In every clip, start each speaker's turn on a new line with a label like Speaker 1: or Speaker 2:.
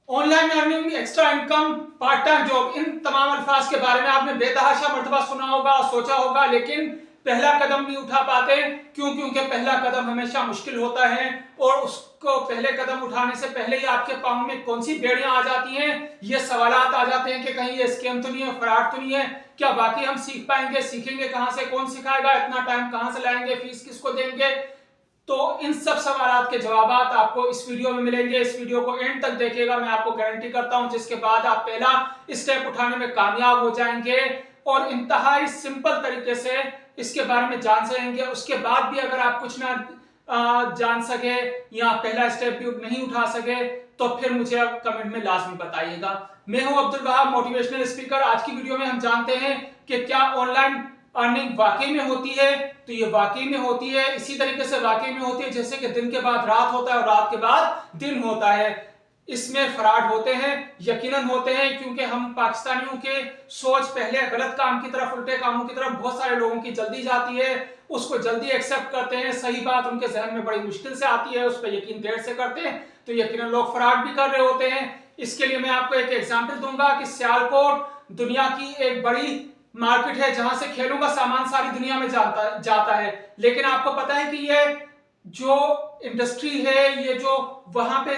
Speaker 1: Online earning, extra income, part time job, इन तमाम अल्फाज के बारे में आपने बेतहाशा मर्तबा सुना होगा, सोचा होगा, लेकिन पहला कदम नहीं उठा पाते। क्यों? क्योंकि पहला कदम हमेशा मुश्किल होता है और उसको पहले कदम उठाने से पहले ही आपके पाँव में कौन सी बेड़ियां आ जाती हैं, ये सवालात आ जाते हैं कि कहीं ये स्कैम तो नहीं है, फ्रॉड तो नहीं है, क्या वाकई हम सीख पाएंगे, सीखेंगे कहां से, कौन सिखाएगा, इतना टाइम कहां से लाएंगे, फीस किसको देंगे। तो इन सब सवालात के जवाब आपको इस वीडियो में मिलेंगे। इस वीडियो को एंड तक देखिएगा, मैं आपको गारंटी करता हूं, जिसके बाद आप पहला स्टेप उठाने में कामयाब हो जाएंगे और इंतहाई सिंपल तरीके से इसके बारे में जान सकेंगे। उसके बाद भी अगर आप कुछ ना जान सके या पहला स्टेप भी नहीं उठा सके तो फिर मुझे कमेंट में लाजमी बताइएगा। मैं हूं अब्दुल वहाब, मोटिवेशनल स्पीकर। आज की वीडियो में हम जानते हैं कि क्या ऑनलाइन अर्निंग वाकई में होती है। तो ये वाकई में होती है, इसी तरीके से वाकई में होती है जैसे कि दिन के बाद रात होता है और रात के बाद दिन होता है। इसमें फ्रॉड होते हैं, यकीनन होते हैं, क्योंकि हम पाकिस्तानियों के सोच पहले गलत काम की तरफ, उल्टे कामों की तरफ बहुत सारे लोगों की जल्दी जाती है, उसको जल्दी एक्सेप्ट करते हैं, सही बात उनके जहन में बड़ी मुश्किल से आती है, उस पर यकीन देर से करते हैं, तो यकीनन लोग फ्रॉड भी कर रहे होते हैं। इसके लिए मैं आपको एक एग्जाम्पल दूंगा कि सियालकोट दुनिया की एक बड़ी मार्केट है जहां से खेलों का सामान सारी दुनिया में जाता है। लेकिन आपको पता है कि ये जो इंडस्ट्री है, ये जो वहां पे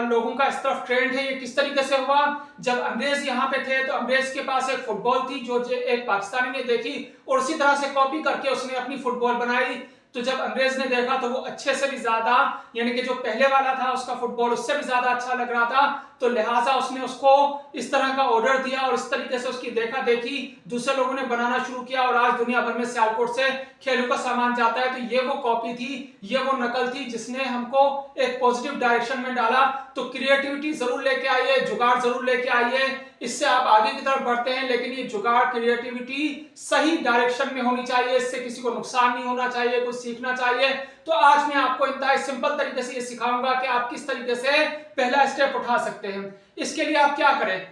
Speaker 1: लोगों का इस तरफ ट्रेंड है, ये किस तरीके से हुआ। जब अंग्रेज यहाँ पे थे तो अंग्रेज के पास एक फुटबॉल थी जो एक पाकिस्तानी ने देखी और उसी तरह से कॉपी करके उसने अपनी फुटबॉल बनाई। तो जब अंग्रेज ने देखा तो वो अच्छे से भी ज्यादा, यानी कि जो पहले वाला था उसका फुटबॉल उससे भी ज्यादा अच्छा लग रहा था, तो लिहाजा उसने उसको इस तरह का ऑर्डर दिया और इस तरीके से उसकी देखा देखी दूसरे लोगों ने बनाना शुरू किया और आज दुनिया भर में सियालकोट से खेलों का सामान जाता है। तो ये वो कॉपी थी, ये वो नकल थी जिसने हमको एक पॉजिटिव डायरेक्शन में डाला। तो क्रिएटिविटी जरूर लेके आइए, जुगाड़ जरूर लेके आइए, इससे आप आगे की तरफ बढ़ते हैं। लेकिन ये जुगाड़, क्रिएटिविटी सही डायरेक्शन में होनी चाहिए, इससे किसी को नुकसान नहीं होना चाहिए, कुछ सीखना चाहिए। तो आज मैं आपको इंतहाई सिंपल तरीके से ये सिखाऊंगा कि आप किस तरीके से पहला स्टेप उठा सकते हैं। इसके लिए आप क्या करें,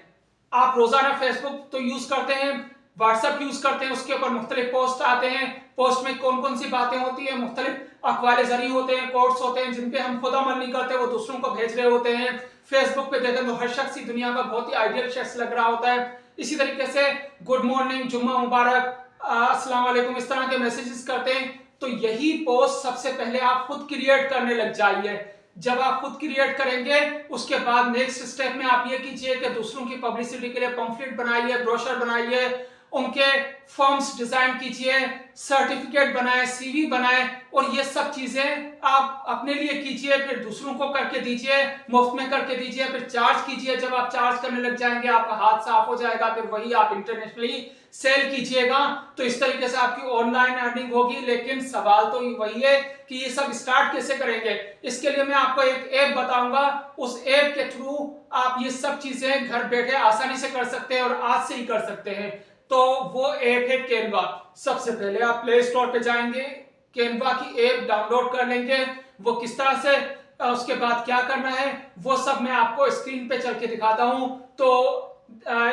Speaker 1: आप रोजाना फेसबुक तो यूज करते हैं, व्हाट्सएप यूज करते हैं, उसके ऊपर मुख्तलिफ पोस्ट आते हैं। पोस्ट में कौन कौन सी बातें होती है, मुख्तलिफ अखबार जारी होते हैं, कोट्स होते हैं जिन पे हम खुद अमल नहीं करते, वो दूसरों को भेज रहे होते हैं। फेसबुक पे देखें तो हर शख्स ही दुनिया का बहुत ही आइडियल शख्स लग रहा होता है। इसी तरीके से गुड मॉर्निंग, जुम्मा मुबारक, अस्सलाम वालेकुम, इस तरह के मैसेजेस करते हैं। तो यही पोस्ट सबसे पहले आप खुद क्रिएट करने लग जाइए। जब आप खुद क्रिएट करेंगे उसके बाद नेक्स्ट स्टेप में आप ये कीजिए कि दूसरों की पब्लिसिटी के लिए पंफलेट बनाइए, ब्रोशर बनाइए, उनके फॉर्म्स डिजाइन कीजिए, सर्टिफिकेट बनाएं, सीवी बनाएं, और ये सब चीजें आप अपने लिए कीजिए, फिर दूसरों को करके दीजिए, मुफ्त में करके दीजिए, फिर चार्ज कीजिए। जब आप चार्ज करने लग जाएंगे आपका हाथ साफ हो जाएगा, फिर वही आप इंटरनेशनली सेल कीजिएगा। तो इस तरीके से आपकी ऑनलाइन अर्निंग होगी। लेकिन सवाल तो वही है कि ये सब स्टार्ट कैसे करेंगे। इसके लिए मैं आपको एक ऐप बताऊंगा, उस ऐप के थ्रू आप ये सब चीजें घर बैठे आसानी से कर सकते हैं और आज से ही कर सकते हैं। तो वो ऐप है कैनवा। सबसे पहले आप प्ले स्टोर पे जाएंगे, कैनवा की ऐप डाउनलोड कर लेंगे। वो किस तरह से, उसके बाद क्या करना है, वो सब मैं आपको स्क्रीन पे चल के दिखाता हूं। तो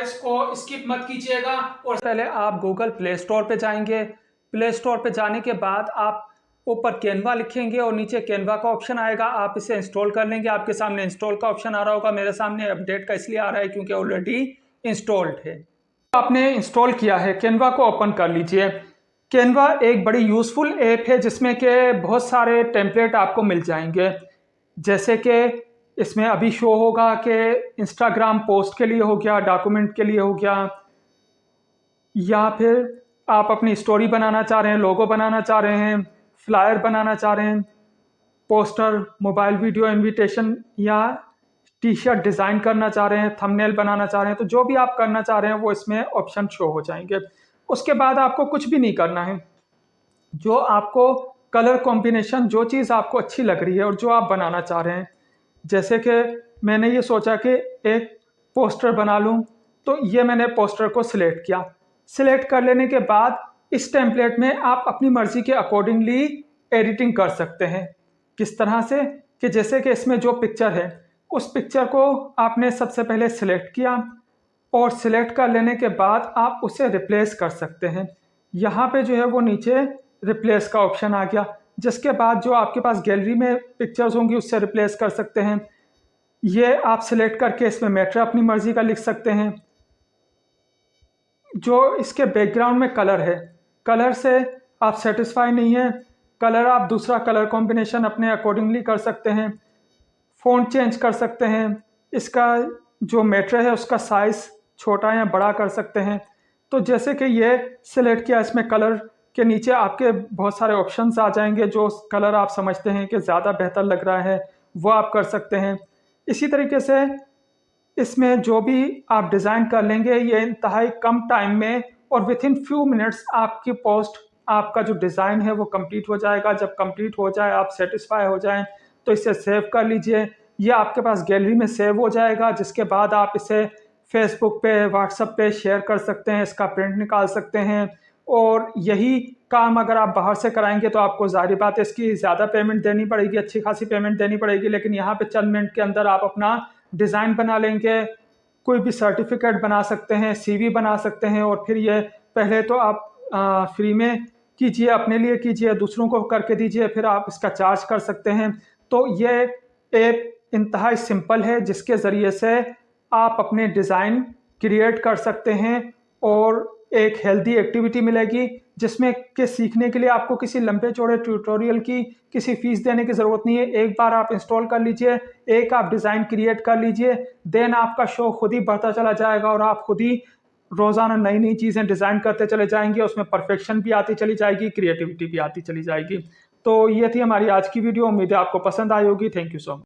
Speaker 1: इसको स्किप मत कीजिएगा। और पहले आप गूगल प्ले स्टोर पे जाएंगे। प्ले स्टोर पे जाने के बाद आप ऊपर कैनवा लिखेंगे और नीचे कैनवा का ऑप्शन आएगा, आप इसे इंस्टॉल कर लेंगे। आपके सामने इंस्टॉल का ऑप्शन आ रहा होगा, मेरे सामने अपडेट का इसलिए आ रहा है क्योंकि ऑलरेडी इंस्टॉल्ड है। आपने इंस्टॉल किया है, कैनवा को ओपन कर लीजिए। कैनवा एक बड़ी यूज़फुल ऐप है जिसमें कि बहुत सारे टेम्पलेट आपको मिल जाएंगे। जैसे कि इसमें अभी शो होगा कि इंस्टाग्राम पोस्ट के लिए हो गया, डॉक्यूमेंट के लिए हो गया, या फिर आप अपनी स्टोरी बनाना चाह रहे हैं, लोगो बनाना चाह रहे हैं, फ्लायर बनाना चाह रहे हैं, पोस्टर, मोबाइल वीडियो इनविटेशन या टी शर्ट डिज़ाइन करना चाह रहे हैं, थंबनेल बनाना चाह रहे हैं, तो जो भी आप करना चाह रहे हैं वो इसमें ऑप्शन शो हो जाएंगे। उसके बाद आपको कुछ भी नहीं करना है। जो आपको कलर कॉम्बिनेशन, जो चीज़ आपको अच्छी लग रही है और जो आप बनाना चाह रहे हैं, जैसे कि मैंने ये सोचा कि एक पोस्टर बना लूँ, तो ये मैंने पोस्टर को सिलेक्ट किया। सिलेक्ट कर लेने के बाद इस टेम्पलेट में आप अपनी मर्ज़ी के अकॉर्डिंगली एडिटिंग कर सकते हैं। किस तरह से कि जैसे कि इसमें जो पिक्चर है उस पिक्चर को आपने सबसे पहले सिलेक्ट किया और सिलेक्ट कर लेने के बाद आप उसे रिप्लेस कर सकते हैं। यहाँ पे जो है वो नीचे रिप्लेस का ऑप्शन आ गया, जिसके बाद जो आपके पास गैलरी में पिक्चर्स होंगी उससे रिप्लेस कर सकते हैं, ये आप सिलेक्ट करके इसमें मैटर अपनी मर्ज़ी का लिख सकते हैं। जो इसके बैकग्राउंड में कलर है, कलर से आप सेटिस्फाई नहीं है, कलर आप दूसरा कलर कॉम्बिनेशन अपने अकॉर्डिंगली कर सकते हैं। फ़ॉन्ट चेंज कर सकते हैं, इसका जो मैटर है उसका साइज़ छोटा या बड़ा कर सकते हैं। तो जैसे कि ये सिलेक्ट किया, इसमें कलर के नीचे आपके बहुत सारे ऑप्शंस आ जाएंगे, जो कलर आप समझते हैं कि ज़्यादा बेहतर लग रहा है वो आप कर सकते हैं। इसी तरीके से इसमें जो भी आप डिज़ाइन कर लेंगे, ये इंतहाई कम टाइम में और विथिन फ्यू मिनट्स आपकी पोस्ट, आपका जो डिज़ाइन है वो कंप्लीट हो जाएगा। जब कंप्लीट हो जाए, आप सेटिस्फाई हो जाएं, तो इसे सेव कर लीजिए। ये आपके पास गैलरी में सेव हो जाएगा, जिसके बाद आप इसे फेसबुक पे, व्हाट्सएप पे शेयर कर सकते हैं, इसका प्रिंट निकाल सकते हैं। और यही काम अगर आप बाहर से कराएंगे तो आपको ज़ाहिर बात है इसकी ज़्यादा पेमेंट देनी पड़ेगी, अच्छी खासी पेमेंट देनी पड़ेगी। लेकिन यहाँ पे चंद मिनट के अंदर आप अपना डिज़ाइन बना लेंगे, कोई भी सर्टिफिकेट बना सकते हैं, सीवी बना सकते हैं। और फिर ये पहले तो आप फ्री में कीजिए, अपने लिए कीजिए, दूसरों को करके दीजिए, फिर आप इसका चार्ज कर सकते हैं। तो ये एक इंतहाई सिंपल है, जिसके ज़रिए से आप अपने डिज़ाइन क्रिएट कर सकते हैं और एक हेल्दी एक्टिविटी मिलेगी, जिसमें कि सीखने के लिए आपको किसी लंबे चौड़े ट्यूटोरियल की किसी फीस देने की ज़रूरत नहीं है। एक बार आप इंस्टॉल कर लीजिए, एक आप डिज़ाइन क्रिएट कर लीजिए, देन आपका शौक खुद ही बढ़ता चला जाएगा और आप खुद ही रोज़ाना नई नई चीज़ें डिज़ाइन करते चले जाएंगे। उसमें परफेक्शन भी आती चली जाएगी, क्रिएटिविटी भी आती चली जाएगी। तो ये थी हमारी आज की वीडियो, उम्मीद है आपको पसंद आई होगी। Thank you so much.